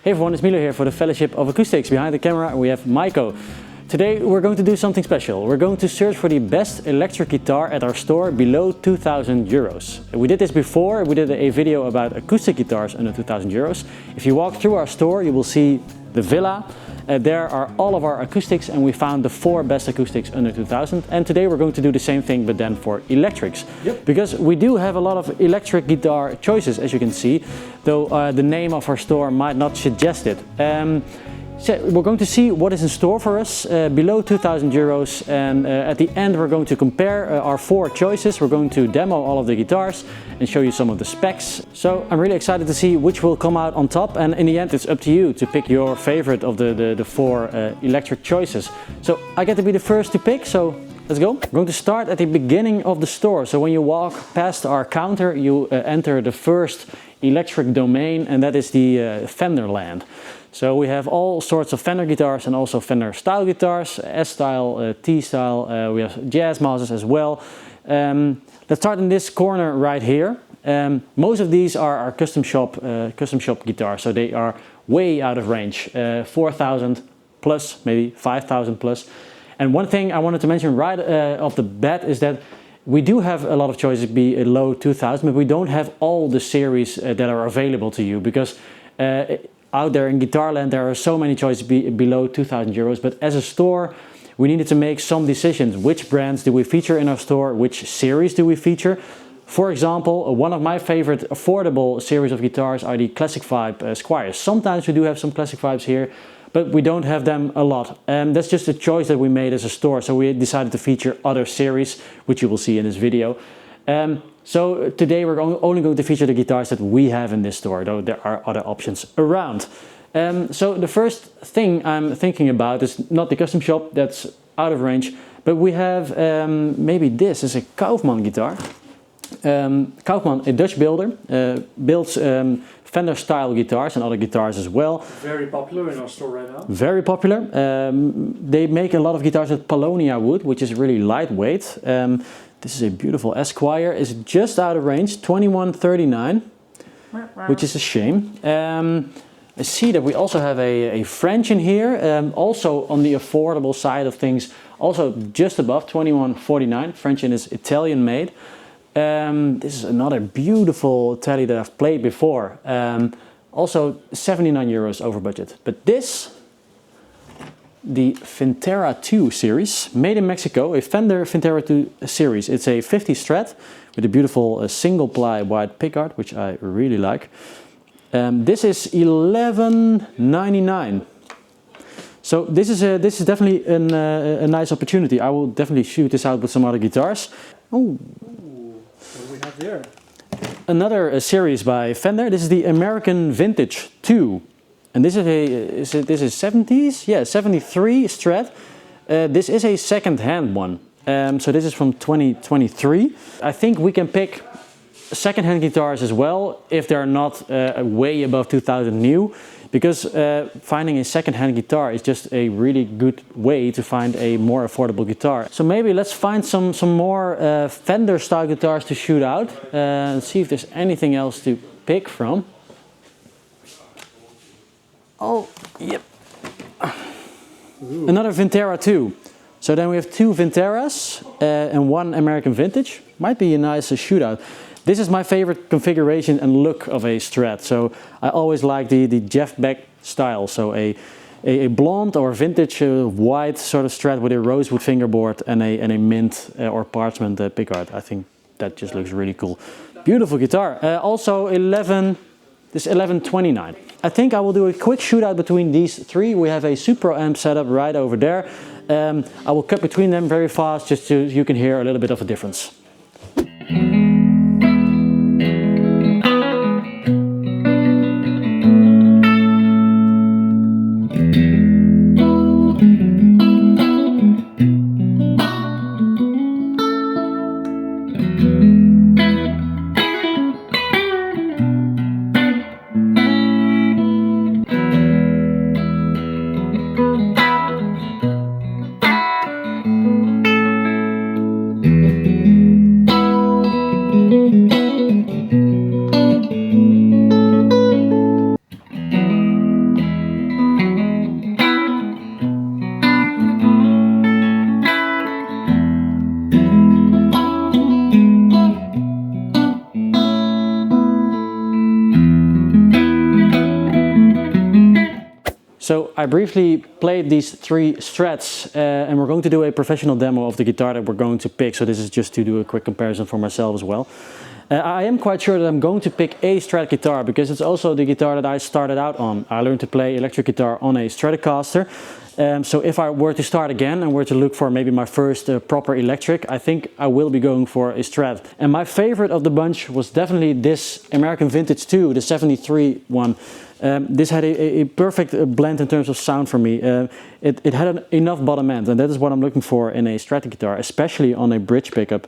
Hey everyone, it's Milo here for the Fellowship of Acoustics. Behind the camera we have Maico. Today we're going to do something special. We're going to search for the best electric guitar at our store below 2,000 euros. We did this before, we did a video about acoustic guitars under 2,000 euros. If you walk through our store you will see the villa. There are all of our acoustics and we found the 4 best acoustics under 2,000. And today we're going to do the same thing but then for electrics. Yep. Because we do have a lot of electric guitar choices, as you can see, though the name of our store might not suggest it. So we're going to see what is in store for us below 2,000 euros, and at the end we're going to compare our 4 choices. We're going to demo all of the guitars and show you some of the specs. So I'm really excited to see which will come out on top, and in the end it's up to you to pick your favorite of the 4 electric choices. So I get to be the first to pick, so let's go. We're going to start at the beginning of the store. So when you walk past our counter you enter the first electric domain, and that is the Fender land. So we have all sorts of Fender guitars and also Fender style guitars, S-style, T-style, we have jazz masters as well. Let's start in this corner right here. Most of these are our custom shop guitars, so they are way out of range, 4,000 plus, maybe 5,000 plus. And one thing I wanted to mention right off the bat is that we do have a lot of choices below 2,000, but we don't have all the series that are available to you, because out there in guitar land there are so many choices below 2,000 euros, but as a store we needed to make some decisions. Which brands do we feature in our store? Which series do we feature? For example, one of my favorite affordable series of guitars are the Classic Vibe Squires. Sometimes we do have some Classic Vibes here, but we don't have them a lot. That's just a choice that we made as a store, so we decided to feature other series, which you will see in this video. So today we're only going to feature the guitars that we have in this store, though there are other options around. So the first thing I'm thinking about is not the custom shop, that's out of range, but we have maybe this is a Kaufman guitar. Kaufman, a Dutch builder, builds Fender style guitars and other guitars as well. Very popular in our store right now. Very popular. They make a lot of guitars with Paulownia wood, which is really lightweight. This is a beautiful Esquire. It's just out of range, 2139, which is a shame. I see that we also have a Franchin here, also on the affordable side of things, also just above 2149. Franchin is Italian made. This is another beautiful telly that I've played before. Also 79 euros over budget. But this, the Fintera 2 series, made in Mexico, a Fender Fintera 2 series. It's a 50 Strat with a beautiful single ply white pickguard, which I really like. This is 11.99. So this is definitely a nice opportunity. I will definitely shoot this out with some other guitars. Oh. What do we have there? Another series by Fender. This is the American Vintage 2. And this is this is 70s? Yeah, 73 Strat. This is a second-hand one. So this is from 2023. I think we can pick second-hand guitars as well if they're not way above 2,000 new, because finding a second-hand guitar is just a really good way to find a more affordable guitar. So maybe let's find some more Fender style guitars to shoot out and see if there's anything else to pick from. Oh, yep. Ooh. Another Fintera 2. So then we have 2 Vinteras and 1 American Vintage. Might be a nice shootout. This is my favorite configuration and look of a Strat. So I always like the Jeff Beck style. So a blonde or vintage white sort of Strat with a rosewood fingerboard and a mint or parchment pickguard. I think that just looks really cool. Beautiful guitar. Also this is 11.29. I think I will do a quick shootout between these 3. We have a Supro amp setup right over there. I will cut between them very fast just so you can hear a little bit of a difference. So I briefly played these 3 Strats and we're going to do a professional demo of the guitar that we're going to pick. So this is just to do a quick comparison for myself as well. I am quite sure that I'm going to pick a Strat guitar because it's also the guitar that I started out on. I learned to play electric guitar on a Stratocaster. So if I were to start again and were to look for maybe my first proper electric, I think I will be going for a Strat. And my favorite of the bunch was definitely this American Vintage 2, the 73 one. This had a perfect blend in terms of sound for me. It had enough bottom end, and that is what I'm looking for in a Strat guitar, especially on a bridge pickup,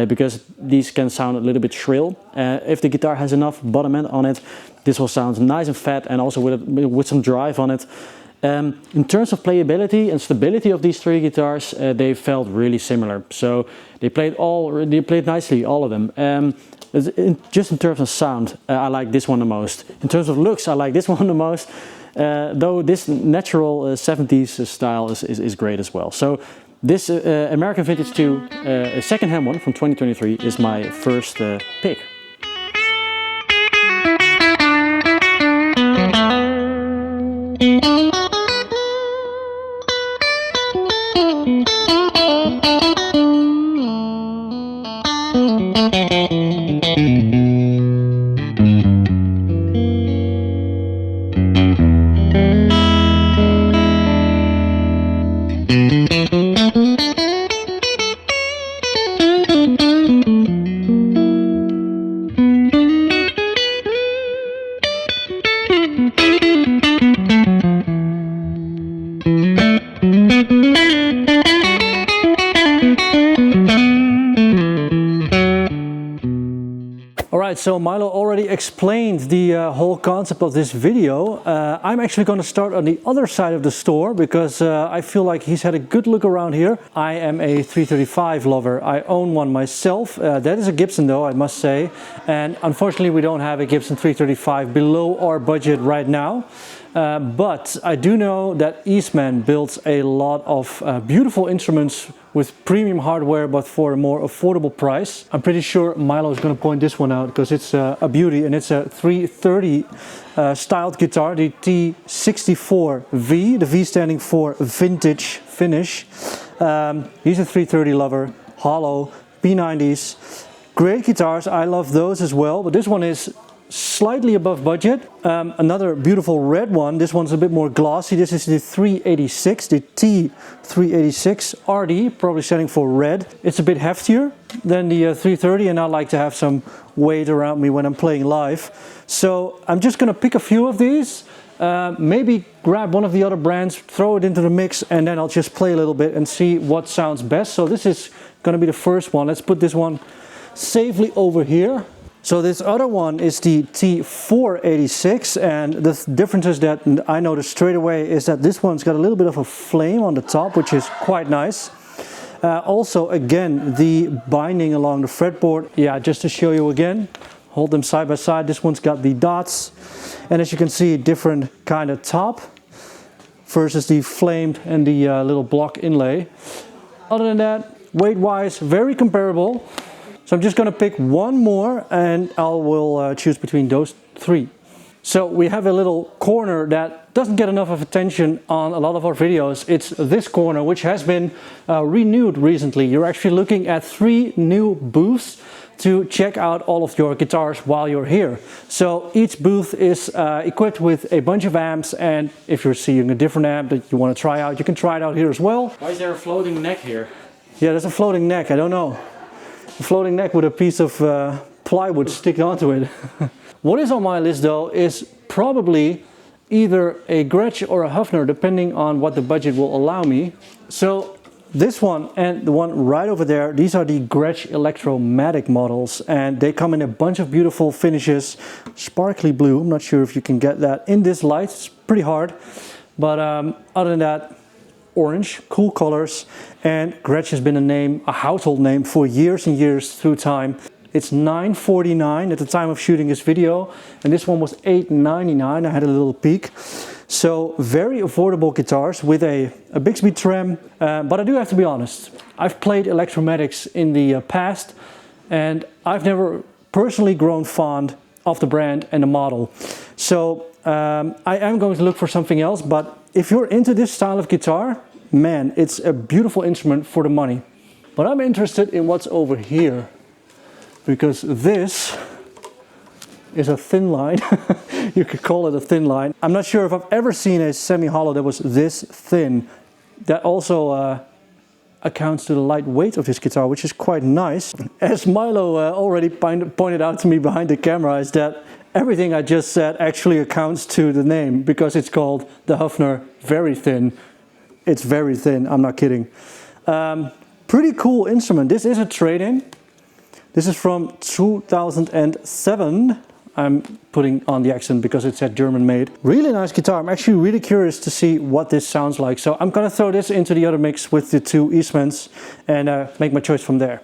because these can sound a little bit shrill. If the guitar has enough bottom end on it, this will sound nice and fat and also with some drive on it. In terms of playability and stability of these 3 guitars, they felt really similar. So they played nicely, all of them. Just in terms of sound, I like this one the most. In terms of looks, I like this one the most. Though this natural 70s style is great as well. So this American Vintage 2, a second-hand one from 2023, is my first pick. Alright, so Milo already explained the whole concept of this video. I'm actually going to start on the other side of the store because I feel like he's had a good look around here. I am a 335 lover. I own one myself. That is a Gibson though, I must say. And unfortunately we don't have a Gibson 335 below our budget right now. But I do know that Eastman builds a lot of beautiful instruments with premium hardware but for a more affordable price. I'm pretty sure Milo is going to point this one out because it's a beauty, and it's a 330 styled guitar, the T64V, the V standing for vintage finish. He's a 330 lover, hollow, P90s, great guitars, I love those as well, but this one is slightly above budget. Another beautiful red one, this one's a bit more glossy. This is the 386, the T386 RD, probably standing for red. It's a bit heftier than the 330 and I like to have some weight around me when I'm playing live. So I'm just gonna pick a few of these, maybe grab one of the other brands, throw it into the mix, and then I'll just play a little bit and see what sounds best. So this is gonna be the first one. Let's put this one safely over here. So this other one is the T486, and the differences that I noticed straight away is that this one's got a little bit of a flame on the top, which is quite nice. Also, again, the binding along the fretboard, yeah, just to show you again, hold them side by side. This one's got the dots, and as you can see, different kind of top versus the flamed and the little block inlay. Other than that, weight-wise, very comparable. So I'm just going to pick one more and I will choose between those 3. So we have a little corner that doesn't get enough of attention on a lot of our videos. It's this corner, which has been renewed recently. You're actually looking at 3 new booths to check out all of your guitars while you're here. So each booth is equipped with a bunch of amps, and if you're seeing a different amp that you want to try out, you can try it out here as well. Why is there a floating neck here? Yeah, there's a floating neck, I don't know. A floating neck with a piece of plywood sticking onto it. What is on my list though is probably either a Gretsch or a Hufner, depending on what the budget will allow me. So this one and the one right over there, these are the Gretsch Electromatic models, and they come in a bunch of beautiful finishes. Sparkly blue, I'm not sure if you can get that in this light, it's pretty hard. But other than that, orange, cool colors, and Gretsch has been a household name for years and years through time. It's $9.49 at the time of shooting this video, and this one was $8.99. I had a little peek. So very affordable guitars with a Bixby trem, but I do have to be honest, I've played Electromatics in the past, and I've never personally grown fond of the brand and the model. So I am going to look for something else, but if you're into this style of guitar, man, it's a beautiful instrument for the money. But I'm interested in what's over here, because this is a thin line. You could call it a thin line. I'm not sure if I've ever seen a semi-hollow that was this thin. That also accounts to the light weight of this guitar, which is quite nice. As Milo already pointed out to me behind the camera, is that everything I just said actually accounts to the name, because it's called the Hofner Very Thin. It's very thin, I'm not kidding. Pretty cool instrument. This is a trade-in. This is from 2007. I'm putting on the accent because it said German made. Really nice guitar. I'm actually really curious to see what this sounds like. So I'm gonna throw this into the other mix with the two Eastmans and make my choice from there.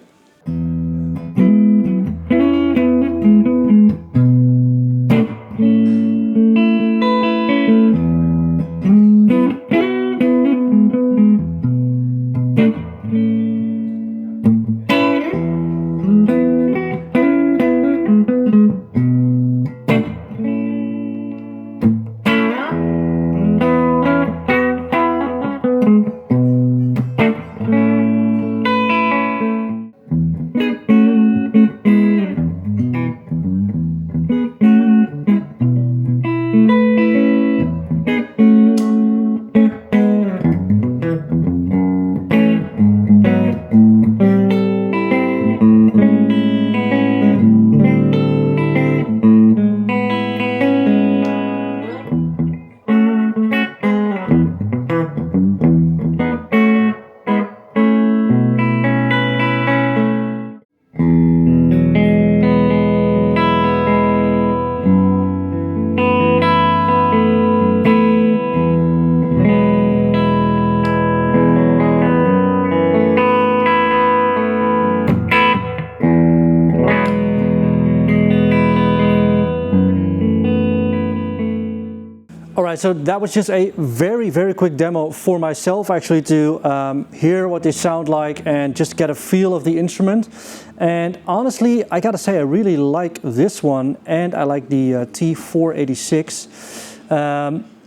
Alright, so that was just a very quick demo for myself, actually, to hear what they sound like and just get a feel of the instrument. And honestly, I gotta say, I really like this one, and I like the T486.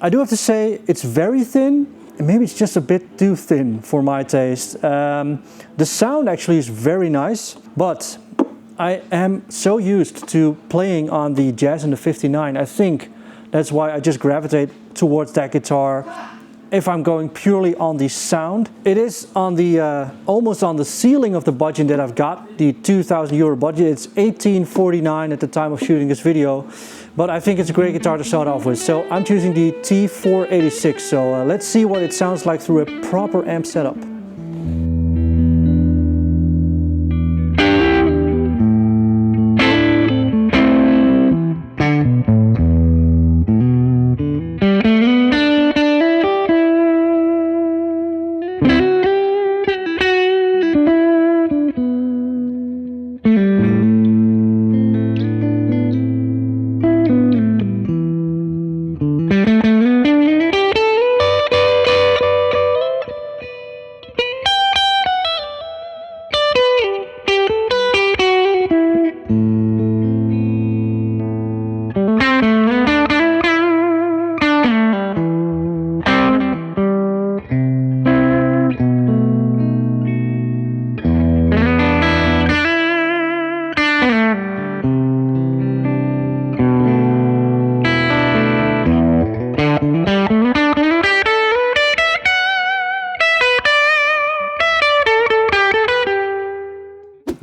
I do have to say, it's very thin, and maybe it's just a bit too thin for my taste. The sound actually is very nice, but I am so used to playing on the Jazz and the 59, I think that's why I just gravitate towards that guitar if I'm going purely on the sound. It is on the almost on the ceiling of the budget that I've got, the €2,000 budget. It's $1,849 at the time of shooting this video, but I think it's a great guitar to start off with. So I'm choosing the T486. So let's see what it sounds like through a proper amp setup.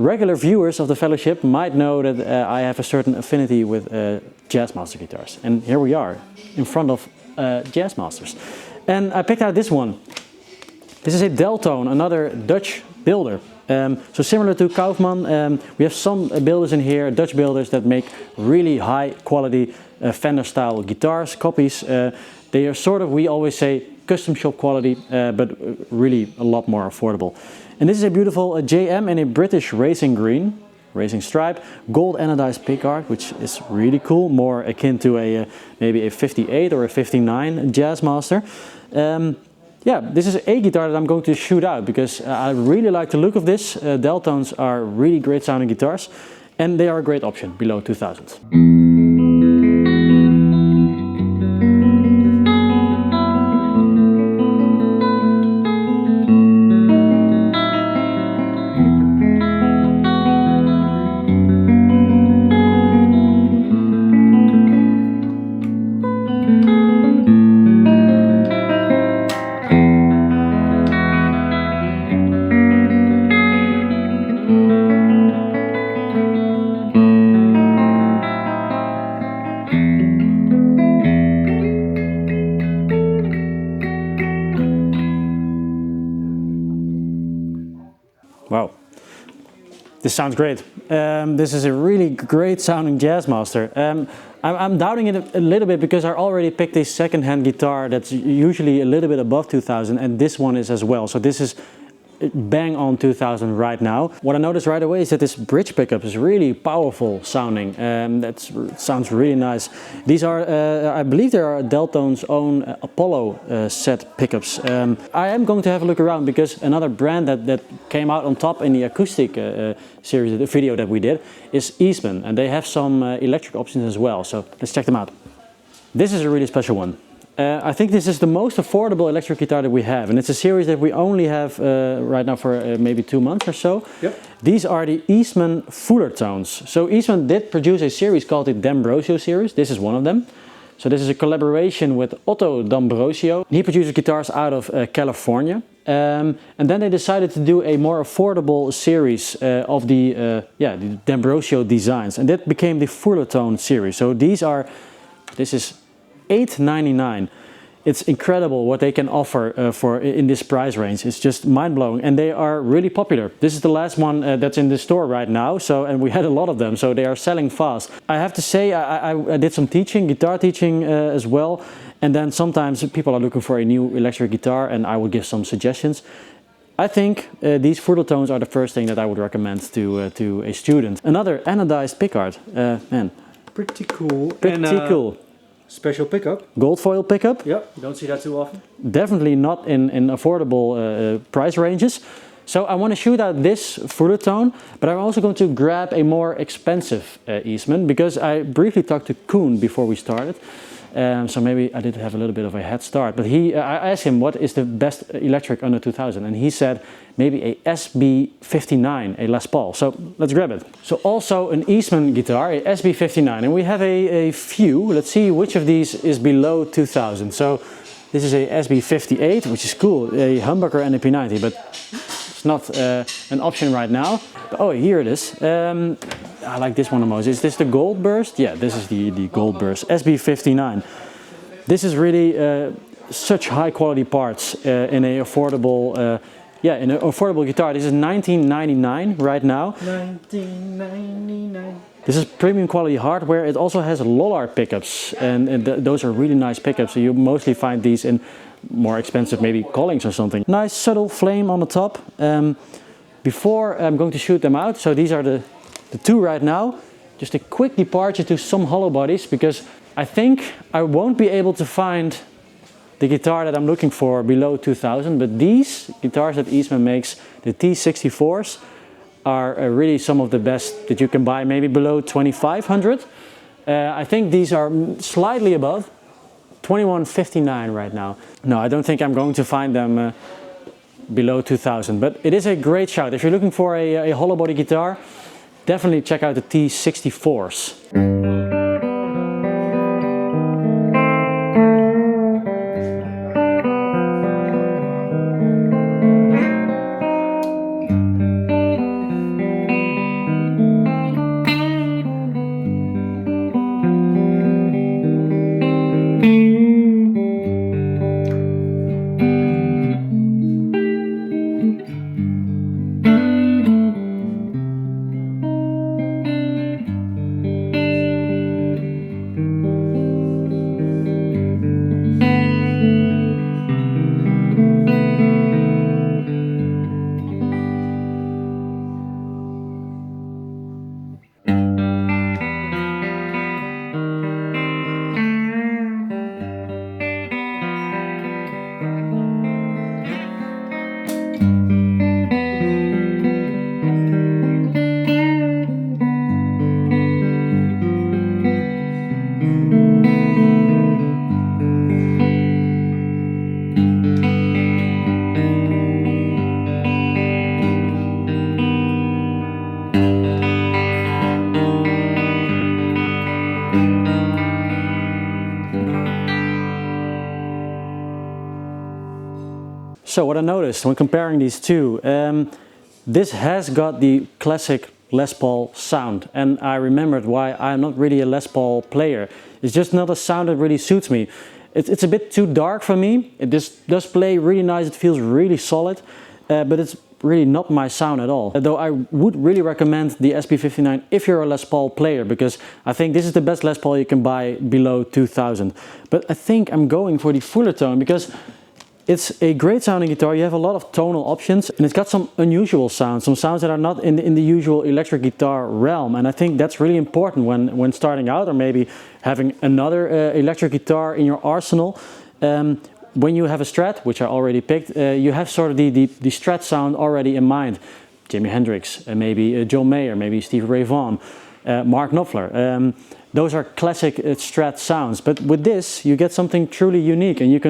Regular viewers of the Fellowship might know that I have a certain affinity with Jazzmaster guitars. And here we are, in front of Jazzmasters. And I picked out this one. This is a Deltone, another Dutch builder. So similar to Kaufman, we have some builders in here, Dutch builders, that make really high quality Fender style guitars, copies. They are sort of, we always say, custom shop quality, but really a lot more affordable. And this is a beautiful JM in a British racing green, racing stripe, gold anodized pickguard, which is really cool, more akin to a maybe a 58 or a 59 Jazzmaster. Yeah, this is a guitar that I'm going to shoot out because I really like the look of this. Deltones are really great sounding guitars. and they are a great option below 2000. Wow, this sounds great. This is a really great sounding Jazzmaster. I'm doubting it a little bit because I already picked a second-hand guitar that's usually a little bit above 2000, and this one is as well. So this is bang on 2000 right now. What I noticed right away is that this bridge pickup is really powerful sounding. That sounds really nice. These are, I believe they are Deltone's own Apollo set pickups. I am going to have a look around because another brand that came out on top in the acoustic series, the video that we did, is Eastman, and they have some electric options as well. So let's check them out. This is a really special one. I think this is the most affordable electric guitar that we have, and it's a series that we only have right now for maybe 2 months or so. Yep. These are the Eastman Fullertones. So Eastman did produce a series called the D'Ambrosio series. This is one of them. So this is a collaboration with Otto D'Ambrosio. He produces guitars out of California. And then they decided to do a more affordable series of the D'Ambrosio designs, and that became the Fullertone series. So this is $8.99. It's incredible what they can offer for in this price range. It's just mind-blowing, and they are really popular. This is the last one that's in the store right now, and we had a lot of them, so they are selling fast. I have to say I did some teaching, guitar teaching as well, and then sometimes people are looking for a new electric guitar and I would give some suggestions. I think these Fullertones are the first thing that I would recommend to a student. Another anodized pickguard, man. Pretty cool. Pretty cool. Special pickup. Gold foil pickup. Yep, you don't see that too often. Definitely not in affordable price ranges. So I want to shoot out this Fullertone, but I'm also going to grab a more expensive Eastman because I briefly talked to Koen before we started. So maybe I did have a little bit of a head start, but I asked him what is the best electric under 2000, and he said maybe a SB59, a Les Paul. So let's grab it. So also an Eastman guitar, a SB59, and we have a few. Let's see which of these is below 2000. So this is a SB58, which is cool, a humbucker and a P90, but it's not an option right now. But, oh, here it is. I like this one the most. Is this the Gold Burst? Yeah, this is the Gold Burst, SB59. This is really such high quality parts in an affordable guitar. This is $19.99 right now. $19.99. This is premium quality hardware. It also has Lollard pickups, and those are really nice pickups. So you mostly find these in more expensive, maybe Collings or something. Nice subtle flame on the top. Before I'm going to shoot them out, so these are the two right now. Just a quick departure to some hollow bodies, because I think I won't be able to find the guitar that I'm looking for below 2000, but these guitars that Eastman makes, the T64s, are really some of the best that you can buy, maybe below 2500. I think these are slightly above, 2159 right now. No, I don't think I'm going to find them below 2000, but it is a great shout. If you're looking for a hollow body guitar, definitely check out the T64s. So what I noticed when comparing these two, this has got the classic Les Paul sound, and I remembered why I'm not really a Les Paul player. It's just not a sound that really suits me. It's a bit too dark for me. It just does play really nice, it feels really solid, but it's really not my sound at all. Though I would really recommend the SP59 if you're a Les Paul player, because I think this is the best Les Paul you can buy below 2000. But I think I'm going for the Fullertone because it's a great sounding guitar. You have a lot of tonal options and it's got some unusual sounds, some sounds that are not in the usual electric guitar realm. And I think that's really important when starting out, or maybe having another electric guitar in your arsenal. When you have a Strat, which I already picked, you have sort of the Strat sound already in mind. Jimi Hendrix, maybe John Mayer, maybe Stevie Ray Vaughan, Mark Knopfler. Those are classic Strat sounds. But with this, you get something truly unique, and you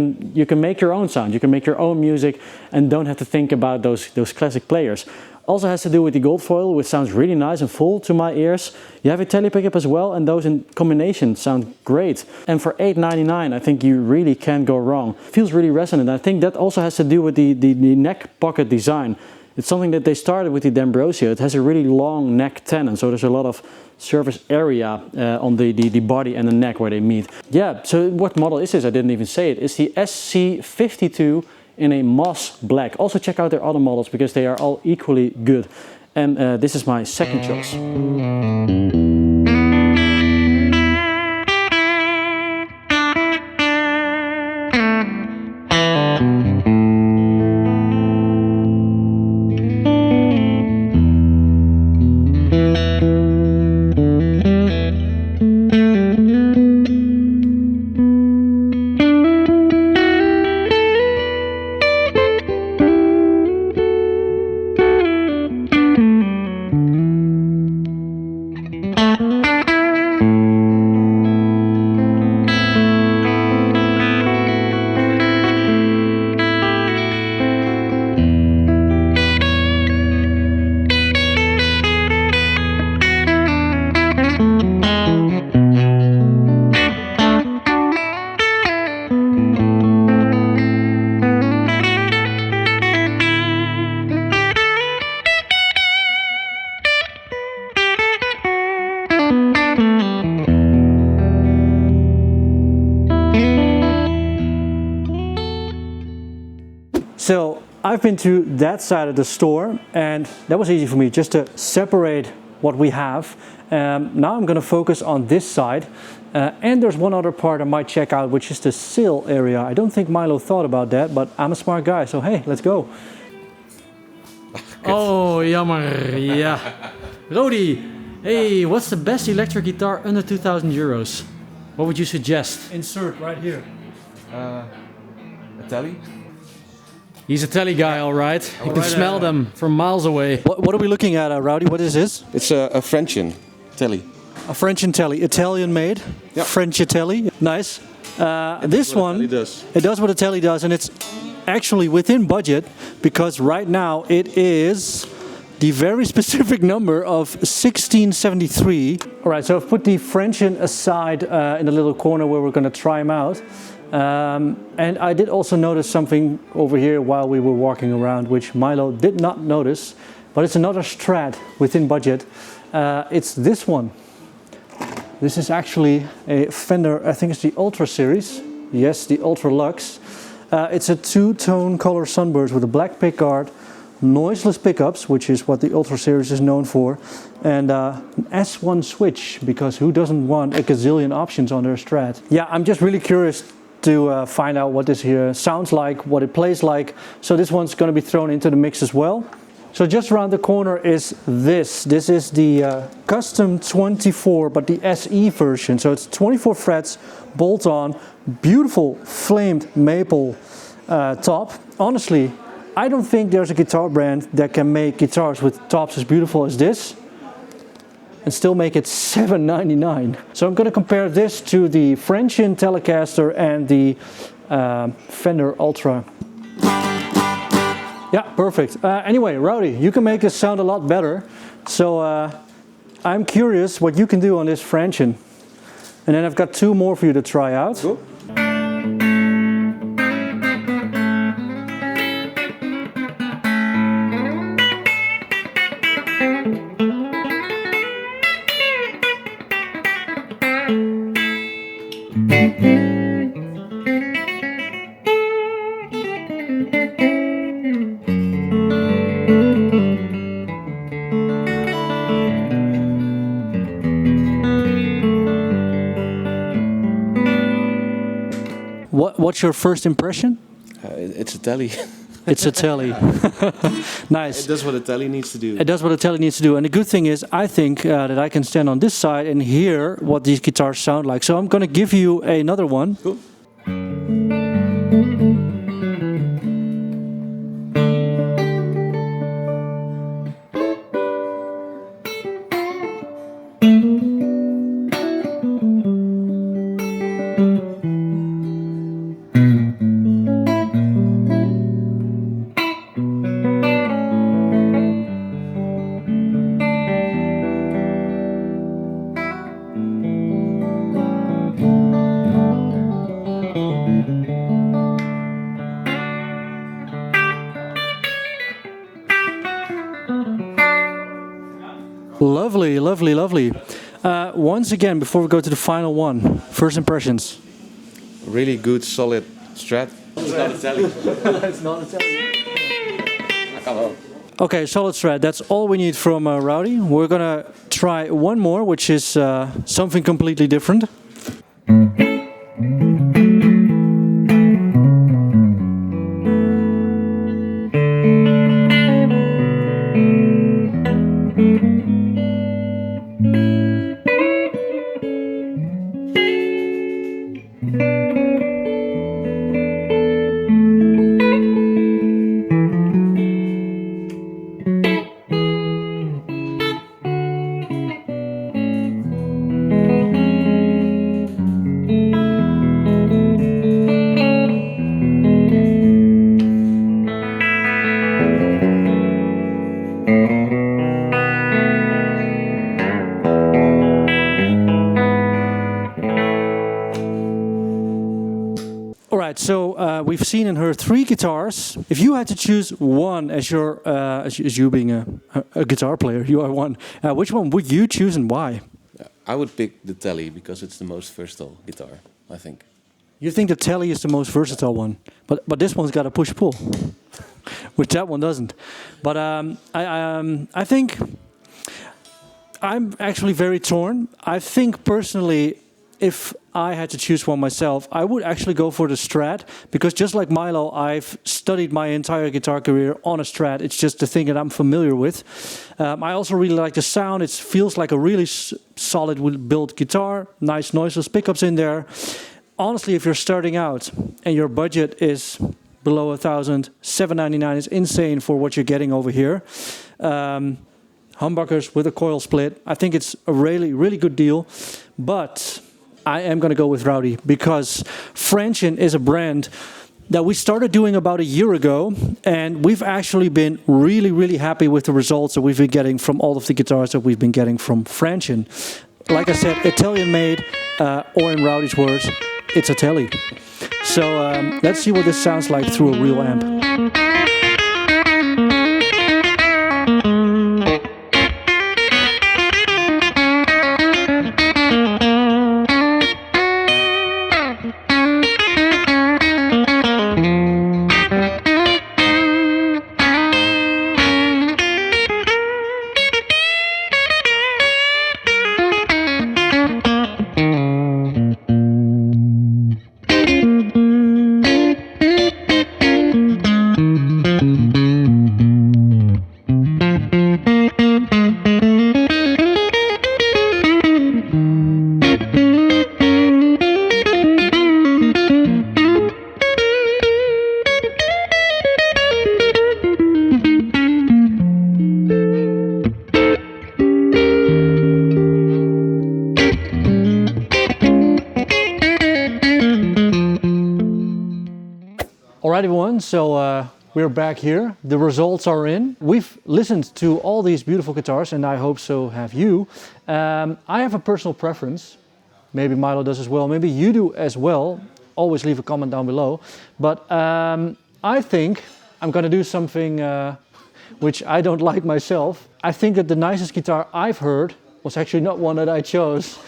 can make your own sound. You can make your own music, and don't have to think about those classic players. Also has to do with the gold foil, which sounds really nice and full to my ears. You have a tele pickup as well, and those in combination sound great. And for $8.99, I think you really can't go wrong. Feels really resonant. I think that also has to do with the neck pocket design. It's something that they started with the D'Ambrosio. It has a really long neck tenon, so there's a lot of surface area on the body and the neck where they meet. Yeah, so what model is this? I didn't even say it. It's the SC52 in a moss black. Also check out their other models because they are all equally good. And this is my second choice. So I've been to that side of the store, and that was easy for me just to separate what we have. Now I'm going to focus on this side, and there's one other part I might check out, which is the sill area. I don't think Milo thought about that, but I'm a smart guy, so hey, let's go. Oh, jammer, yeah. Rodi, hey, what's the best electric guitar under 2,000 euros? What would you suggest? Insert right here. A tele? He's a tele guy, all right. You can smell them from miles away. What are we looking at, Rowdy? What is this? It's a Franchin tele. A Franchin tele, Italian made. Yep. French tele, nice. This one, it does what a tele does, and it's actually within budget because right now it is the very specific number of 1673. All right, so I've put the Franchin aside in the little corner where we're going to try them out. And I did also notice something over here while we were walking around, which Milo did not notice, but it's another Strat within budget. It's this one. This is actually a Fender, I think it's the Ultra series. Yes, the Ultra Luxe. It's a two-tone color sunburst with a black pickguard, noiseless pickups, which is what the Ultra series is known for, and an S1 switch, because who doesn't want a gazillion options on their Strat? Yeah, I'm just really curious to find out what this here sounds like, what it plays like. So this one's going to be thrown into the mix as well. So just around the corner is this. This is the custom 24, but the SE version. So it's 24 frets, bolt-on, beautiful flamed maple top. Honestly, I don't think there's a guitar brand that can make guitars with tops as beautiful as this and still make it $7.99. So I'm going to compare this to the Franchin Telecaster and the Fender Ultra. Yeah, perfect. Anyway, Rowdy, you can make this sound a lot better. So I'm curious what you can do on this Franchin. And then I've got two more for you to try out. Cool. what's your first impression? It's a telly. It's a telly. Nice. It does what a telly needs to do. It does what a telly needs to do. And the good thing is, I think that I can stand on this side and hear what these guitars sound like. So I'm going to give you another one. Cool. Lovely, lovely, lovely. Once again, before we go to the final one, first impressions. Really good, solid Strat. It's not a telly. It's not a telly. Come on. Okay, solid Strat. That's all we need from Rowdy. We're gonna try one more, which is something completely different. Alright, so we've seen in her 3 guitars. If you had to choose one as your, as you being a guitar player, you are one. Which one would you choose and why? I would pick the telly because it's the most versatile guitar, I think. You think the telly is the most versatile one, but this one's got a push-pull, which that one doesn't. But I think I'm actually very torn. I think personally, if I had to choose one myself, I would actually go for the Strat, because just like Milo, I've studied my entire guitar career on a Strat. It's just the thing that I'm familiar with. I also really like the sound. It feels like a really solid built guitar, nice noiseless pickups in there. Honestly, if you're starting out and your budget is below $1,000, $799 is insane for what you're getting over here. Humbuckers with a coil split, I think it's a really, really good deal. But I am going to go with Rowdy because Franchin is a brand that we started doing about a year ago, and we've actually been really, really happy with the results that we've been getting from all of the guitars that we've been getting from Franchin. Like I said, Italian made, or in Rowdy's words, it's a telly. So let's see what this sounds like through a real amp. Alright everyone, so we're back here. The results are in. We've listened to all these beautiful guitars, and I hope so have you. I have a personal preference. Maybe Milo does as well. Maybe you do as well. Always leave a comment down below. But I think I'm going to do something which I don't like myself. I think that the nicest guitar I've heard was actually not one that I chose.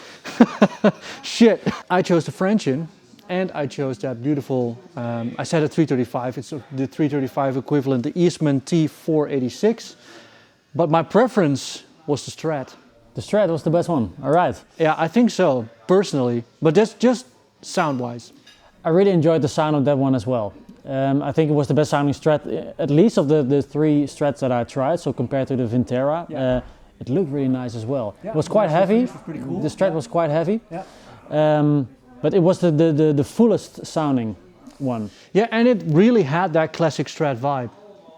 Shit. I chose the Franchin. And I chose that beautiful, I said a 335, it's the 335 equivalent, the Eastman T486. But my preference was the Strat. The Strat was the best one, all right. Yeah, I think so, personally. But that's just sound-wise. I really enjoyed the sound of that one as well. I think it was the best sounding Strat, at least of the 3 Strats that I tried. So compared to the Vintera, it looked really nice as well. Yeah, it was quite heavy. Was pretty cool. The Strat was quite heavy. Yeah. But it was the fullest sounding one. Yeah, and it really had that classic Strat vibe.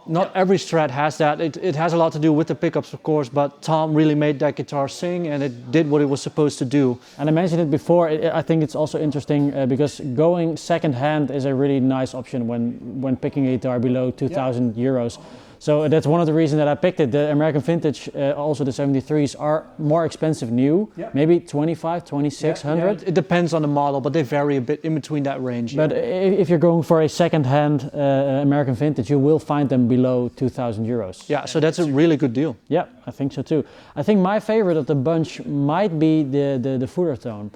Not every Strat has that. It has a lot to do with the pickups, of course, but Tom really made that guitar sing, and it did what it was supposed to do. And I mentioned it before, I think it's also interesting because going second hand is a really nice option when picking a guitar below 2,000 euros. So that's one of the reasons that I picked it. The American Vintage, also the 73s, are more expensive new, maybe 25, 2600. It depends on the model, but they vary a bit in between that range. But if you're going for a second-hand American Vintage, you will find them below 2,000 euros. Yeah, so that's a really good deal. Yeah, I think so too. I think my favorite of the bunch might be the Fullertone.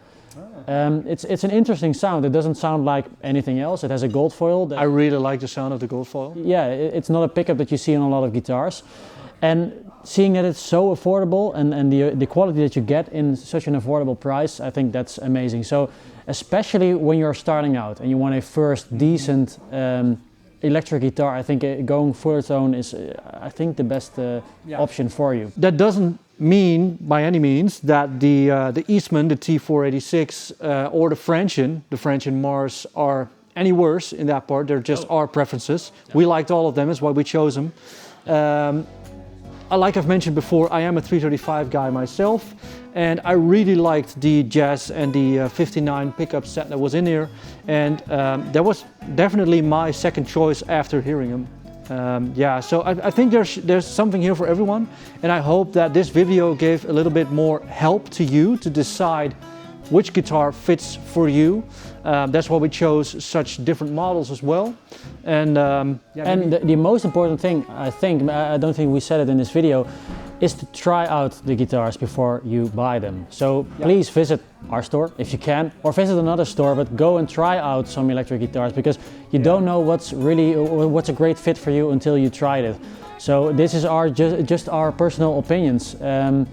It's an interesting sound. It doesn't sound like anything else. It has a gold foil. I really like the sound of the gold foil. Yeah, it's not a pickup that you see on a lot of guitars. And seeing that it's so affordable and the quality that you get in such an affordable price, I think that's amazing. So especially when you're starting out and you want a first decent electric guitar, I think going Fullertone is, I think, the best option for you. That doesn't mean by any means that the Eastman, the T486, or the Franchin Mars are any worse in that part. They're just our preferences. We liked all of them, that's why we chose them. Like I've mentioned before, I am a 335 guy myself, and I really liked the Jazz and the 59 pickup set that was in here, and that was definitely my second choice after hearing them. Yeah, so I think there's something here for everyone, and I hope that this video gave a little bit more help to you to decide which guitar fits for you. That's why we chose such different models as well. And the most important thing, I think, I don't think we said it in this video, is to try out the guitars before you buy them. So please visit our store if you can, or visit another store, but go and try out some electric guitars, because you don't know what's a great fit for you until you tried it. So this is just our personal opinions, and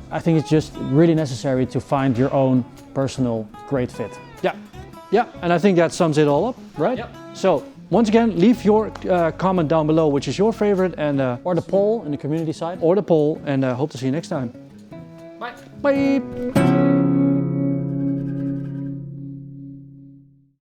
I think it's just really necessary to find your own personal great fit. Yeah, and I think that sums it all up, right? Yep. So once again, leave your comment down below, which is your favorite, and or the poll in the community side. Or the poll, and hope to see you next time. Bye. Bye.